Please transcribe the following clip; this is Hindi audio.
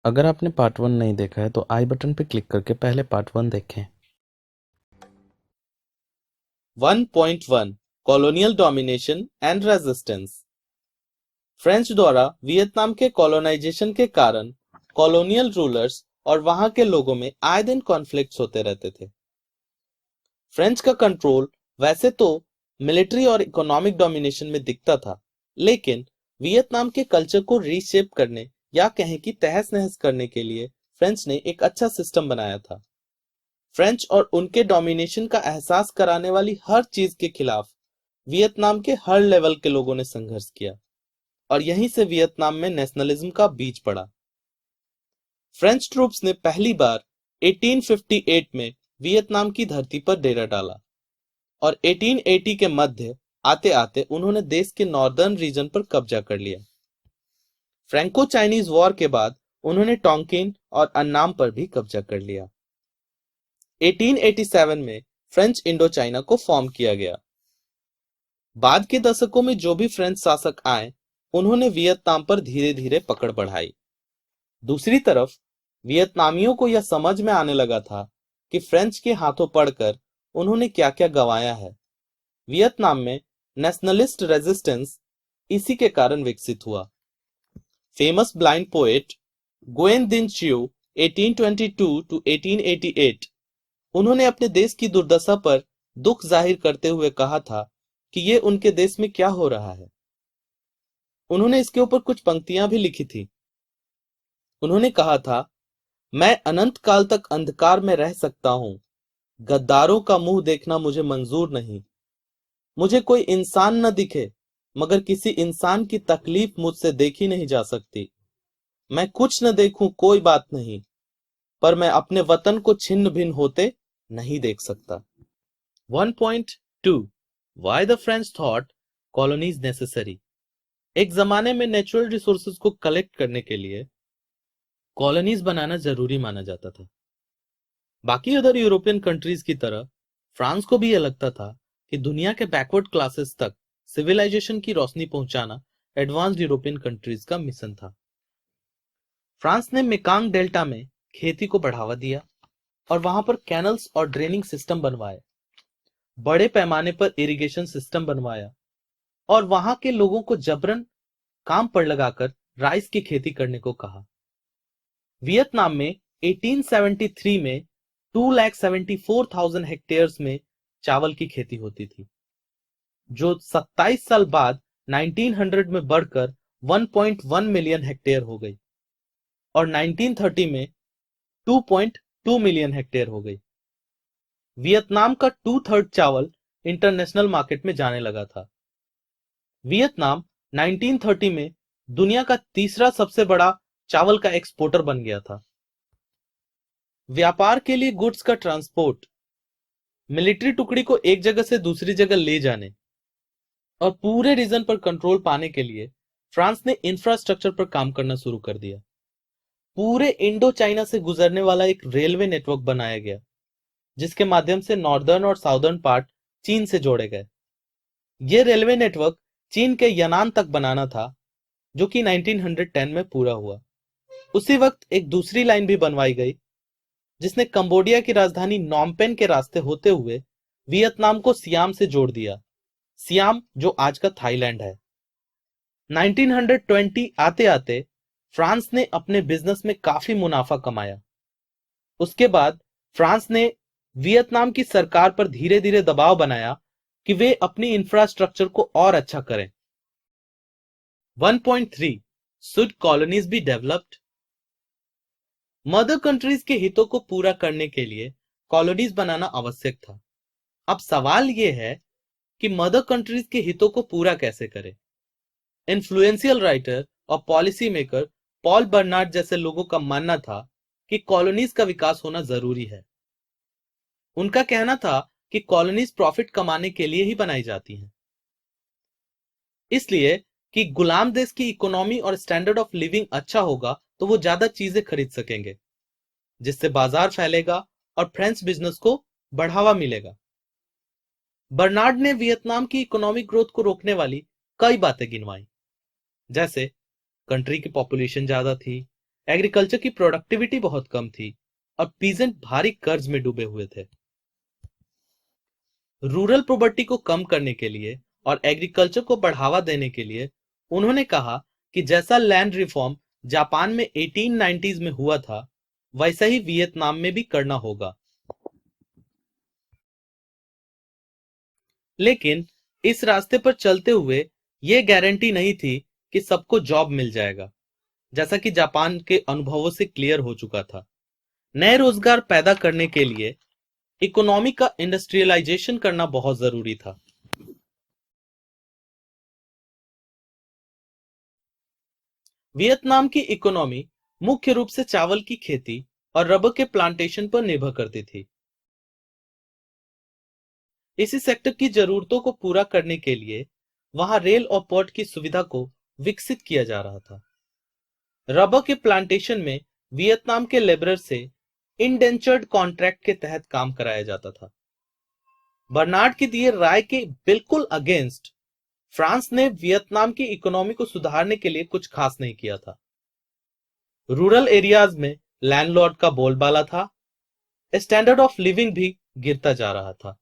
अगर आपने पार्ट 1 नहीं देखा है तो आई बटन पे क्लिक करके पहले पार्ट 1 देखें। 1.1 colonial domination and resistance. French द्वारा वियतनाम के कॉलोनाइजेशन के कारण कॉलोनियल रूलर्स और वहां के लोगों में आए दिन कॉन्फ्लिक्ट्स होते रहते थे। फ्रेंच का कंट्रोल वैसे तो मिलिट्री और इकोनॉमिक डोमिनेशन में दिखता था, लेकिन वियतनाम के कल्चर को रीशेप करने या कहें कि तहस नहस करने के लिए फ्रेंच ने एक अच्छा सिस्टम बनाया था। फ्रेंच और उनके डोमिनेशन का एहसास कराने वाली हर चीज के खिलाफ वियतनाम के हर लेवल के लोगों ने संघर्ष किया और यहीं से वियतनाम में नेशनलिज्म का बीज पड़ा। फ्रेंच ट्रूप्स ने पहली बार 1858 में वियतनाम की धरती पर डेरा डाला और 1880 के मध्य आते आते उन्होंने देश के नॉर्दर्न रीजन पर कब्जा कर लिया। फ्रैंको चाइनीज वॉर के बाद उन्होंने टोंकिन और अन्नाम पर भी कब्जा कर लिया। 1887 में फ्रेंच इंडो चाइना को फॉर्म किया गया। बाद के दशकों में जो भी फ्रेंच शासक आए, उन्होंने वियतनाम पर धीरे धीरे पकड़ बढ़ाई। दूसरी तरफ वियतनामियों को यह समझ में आने लगा था कि फ्रेंच के हाथों पड़कर उन्होंने क्या क्या गंवाया है। वियतनाम में नेशनलिस्ट रेजिस्टेंस इसी के कारण विकसित हुआ। फेमस ब्लाइंड पोएट गुएन दिन चियो 1822 टू 1888 उन्होंने अपने देश की दुर्दशा पर दुख जाहिर करते हुए कहा था कि ये उनके देश में क्या हो रहा है। उन्होंने इसके ऊपर कुछ पंक्तियां भी लिखी थी। उन्होंने कहा था, मैं अनंत काल तक अंधकार में रह सकता हूं, गद्दारों का मुंह देखना मुझे मंजूर नहीं। मुझे कोई इंसान न दिखे, मगर किसी इंसान की तकलीफ मुझसे देखी नहीं जा सकती। मैं कुछ न देखूं कोई बात नहीं, पर मैं अपने वतन को छिन्न भिन्न होते नहीं देख सकता। 1.2 Why the French thought colonies necessary। एक जमाने में नेचुरल रिसोर्सेज को कलेक्ट करने के लिए कॉलोनीज बनाना जरूरी माना जाता था। बाकी अदर यूरोपियन कंट्रीज की तरह फ्रांस को भी यह लगता था कि दुनिया के बैकवर्ड क्लासेस तक सिविलाइजेशन की रोशनी पहुंचाना एडवांस्ड यूरोपियन कंट्रीज का मिशन था। फ्रांस ने मेकांग डेल्टा में खेती को बढ़ावा दिया और वहां पर कैनल्स और ड्रेनिंग सिस्टम बनवाए, बड़े पैमाने पर इरिगेशन सिस्टम बनवाया और वहां के लोगों को जबरन काम पर लगाकर राइस की खेती करने को कहा। वियतनाम में 1873 में 2,74,000 हेक्टेयर्स में चावल की खेती होती थी, जो 27 साल बाद 1900 में बढ़कर 1.1 मिलियन हेक्टेयर हो गई और 1930 में 2.2 मिलियन हेक्टेयर हो गई। वियतनाम का 2/3 चावल इंटरनेशनल मार्केट में जाने लगा था। वियतनाम 1930 में दुनिया का तीसरा सबसे बड़ा चावल का एक्सपोर्टर बन गया था। व्यापार के लिए गुड्स का ट्रांसपोर्ट, मिलिट्री टुकड़ी को एक जगह से दूसरी जगह ले जाने और पूरे रीजन पर कंट्रोल पाने के लिए फ्रांस ने इंफ्रास्ट्रक्चर पर काम करना शुरू कर दिया। पूरे इंडो चाइना से गुजरने वाला एक रेलवे नेटवर्क बनाया गया, जिसके माध्यम से नॉर्दर्न और साउदर्न पार्ट चीन से जोड़े गए। यह रेलवे नेटवर्क चीन के यनान तक बनाना था, जो कि 1910 में पूरा हुआ। उसी वक्त एक दूसरी लाइन भी बनवाई गई, जिसने कंबोडिया की राजधानी नॉमपेन के रास्ते होते हुए वियतनाम को सियाम से जोड़ दिया। सियाम जो आज का थाईलैंड है। 1920 आते आते फ्रांस ने अपने बिजनेस में काफी मुनाफा कमाया। उसके बाद फ्रांस ने वियतनाम की सरकार पर धीरे धीरे दबाव बनाया कि वे अपनी इंफ्रास्ट्रक्चर को और अच्छा करें। 1.3 Should colonies be developed? Mother countries के हितों को पूरा करने के लिए कॉलोनीज बनाना आवश्यक था। अब सवाल यह है कि मदर कंट्रीज के हितों को पूरा कैसे करें। इन्फ्लुएंशियल राइटर और पॉलिसी मेकर पॉल बर्नार्ड जैसे लोगों का मानना था कि कॉलोनीज का विकास होना जरूरी है। उनका कहना था कि कॉलोनीज प्रॉफिट कमाने के लिए ही बनाई जाती हैं, इसलिए कि गुलाम देश की इकोनॉमी और स्टैंडर्ड ऑफ लिविंग अच्छा होगा तो वो ज्यादा चीजें खरीद सकेंगे, जिससे बाजार फैलेगा और फ्रेंच बिजनेस को बढ़ावा मिलेगा। बर्नार्ड ने वियतनाम की इकोनॉमिक ग्रोथ को रोकने वाली कई बातें गिनवाई, जैसे कंट्री की पॉपुलेशन ज्यादा थी, एग्रीकल्चर की प्रोडक्टिविटी बहुत कम थी और पीजेंट भारी कर्ज में डूबे हुए थे। रूरल पॉवर्टी को कम करने के लिए और एग्रीकल्चर को बढ़ावा देने के लिए उन्होंने कहा कि जैसा लैंड रिफॉर्म जापान में 1890s में हुआ था, वैसा ही वियतनाम में भी करना होगा। लेकिन इस रास्ते पर चलते हुए यह गारंटी नहीं थी कि सबको जॉब मिल जाएगा, जैसा कि जापान के अनुभवों से क्लियर हो चुका था। नए रोजगार पैदा करने के लिए इकोनॉमी का इंडस्ट्रियलाइजेशन करना बहुत जरूरी था। वियतनाम की इकोनॉमी मुख्य रूप से चावल की खेती और रबर के प्लांटेशन पर निर्भर करती थी। इसी सेक्टर की जरूरतों को पूरा करने के लिए वहां रेल और पोर्ट की सुविधा को विकसित किया जा रहा था। रबर के प्लांटेशन में वियतनाम के लेबरर से इंडेंचर्ड कॉन्ट्रैक्ट के तहत काम कराया जाता था। बर्नार्ड के दिए राय के बिल्कुल अगेंस्ट फ्रांस ने वियतनाम की इकोनॉमी को सुधारने के लिए कुछ खास नहीं किया था। रूरल एरियाज में लैंडलॉर्ड का बोलबाला था, स्टैंडर्ड ऑफ लिविंग भी गिरता जा रहा था।